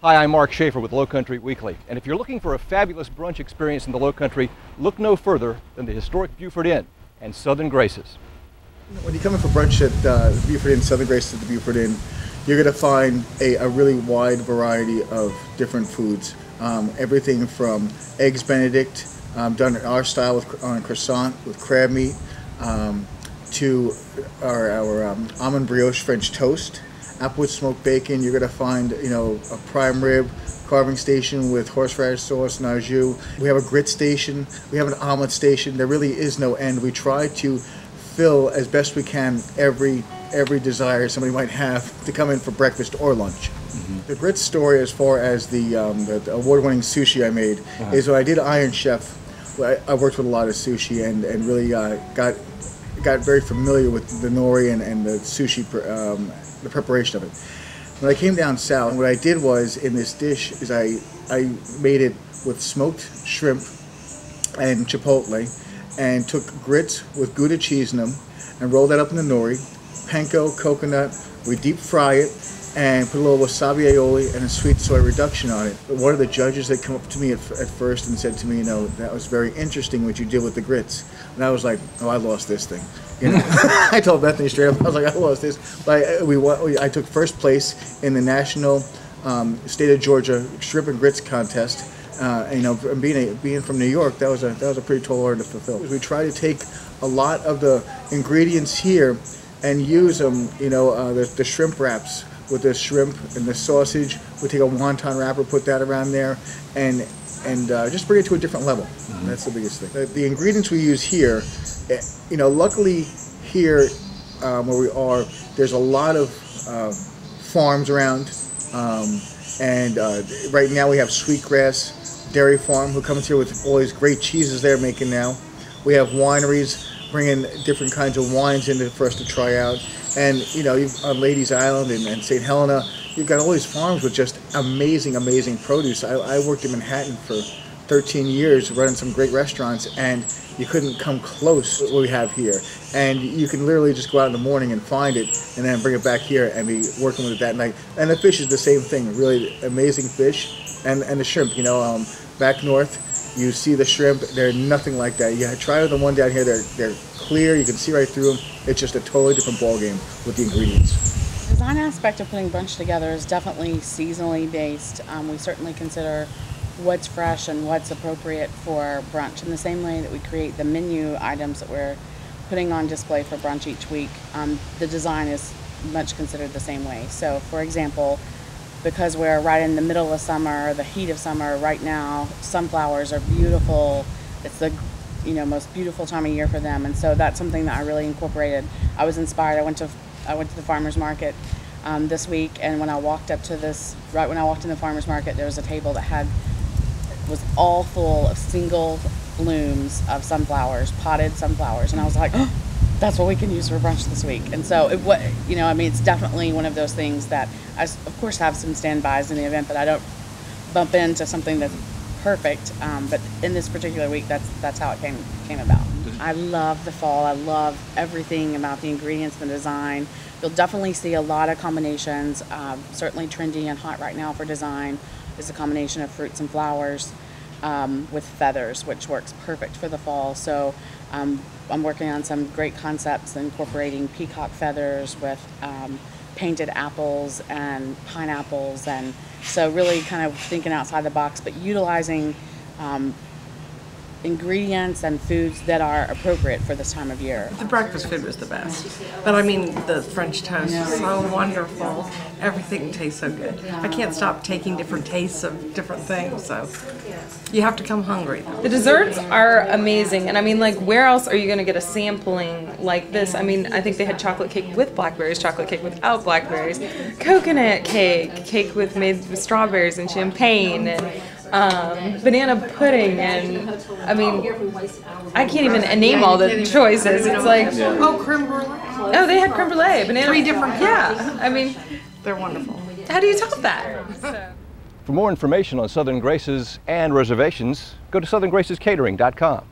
Hi, I'm Mark Schaefer with Lowcountry Weekly, and if you're looking for a fabulous brunch experience in the Lowcountry, look no further than the historic Buford Inn and Southern Graces. When you come in for brunch at the Buford Inn, Southern Graces at the Buford Inn, you're going to find a really wide variety of different foods. Everything from eggs Benedict, done in our style on a croissant with crab meat, to our almond brioche French toast, applewood smoked bacon. You're going to find, a prime rib carving station with horseradish sauce and au jus. We have a grit station. We have an omelet station. There really is no end. We try to fill as best we can every desire somebody might have to come in for breakfast or lunch. Mm-hmm. The grit story, as far as the award-winning sushi I made, is when I did Iron Chef. I worked with a lot of sushi and really got very familiar with the nori and the sushi, the preparation of it. When I came down south, what I did was, in this dish, is I made it with smoked shrimp and chipotle, and took grits with Gouda cheese in them and rolled that up in the nori, panko, coconut. We deep fry it and put a little wasabi aioli and a sweet soy reduction on it. But one of the judges that come up to me at first and said to me, that was very interesting what you did with the grits. And I was like, oh, I lost this thing. I told Bethany straight up, I was like, I lost this. But I took first place in the national state of Georgia shrimp and grits contest. And being from New York, that was a pretty tall order to fulfill. We try to take a lot of the ingredients here and use them. The shrimp wraps with the shrimp and the sausage. We take a wonton wrapper, put that around there, and just bring it to a different level. Mm-hmm. That's the biggest thing. The ingredients we use here, luckily here where we are, there's a lot of farms around, and right now we have Sweetgrass Dairy Farm, who comes here with all these great cheeses they're making now. We have wineries bringing different kinds of wines in for us to try out. And, on Ladies Island and St. Helena, you've got all these farms with just amazing, amazing produce. I worked in Manhattan for 13 years running some great restaurants, and you couldn't come close to what we have here. And you can literally just go out in the morning and find it and then bring it back here and be working with it that night. And the fish is the same thing, really amazing fish. And the shrimp, back north, you see the shrimp, they're nothing like that. You try the one down here, they're clear, you can see right through them. It's just a totally different ballgame with the ingredients. The design aspect of putting brunch together is definitely seasonally based. We certainly consider what's fresh and what's appropriate for brunch in the same way that we create the menu items that we're putting on display for brunch each week. The design is much considered the same way. So, for example, because we're right in the middle of summer, the heat of summer right now, sunflowers are beautiful. It's the most beautiful time of year for them, and so that's something that I really incorporated. I was inspired. I went to the farmers market this week, and when I walked up to right when I walked in the farmers market, there was a table that was all full of single blooms of sunflowers, potted sunflowers, and I was like, oh, that's what we can use for brunch this week. And so it's definitely one of those things that I, of course, have some standbys in the event that I don't bump into something that's perfect. But in this particular week, that's how it came about. I love the fall. I love everything about the ingredients and the design. You'll definitely see a lot of combinations. Certainly trendy and hot right now for design is a combination of fruits and flowers with feathers, which works perfect for the fall. So I'm working on some great concepts incorporating peacock feathers with painted apples and pineapples, and so really kind of thinking outside the box, but utilizing ingredients and foods that are appropriate for this time of year. The breakfast food was the best, but I mean the French toast was so wonderful. Everything tastes so good. I can't stop taking different tastes of different things, so you have to come hungry. The desserts are amazing, and I mean, like, where else are you going to get a sampling like this? I mean, I think they had chocolate cake with blackberries, chocolate cake without blackberries, coconut cake made with strawberries and champagne, and banana pudding, and I mean, I can't even name all the choices. It's like, oh, creme brulee. Oh, they had creme brulee, banana. 3 different kinds. Yeah, I mean, they're wonderful. How do you top that? For more information on Southern Graces and reservations, go to southerngracescatering.com.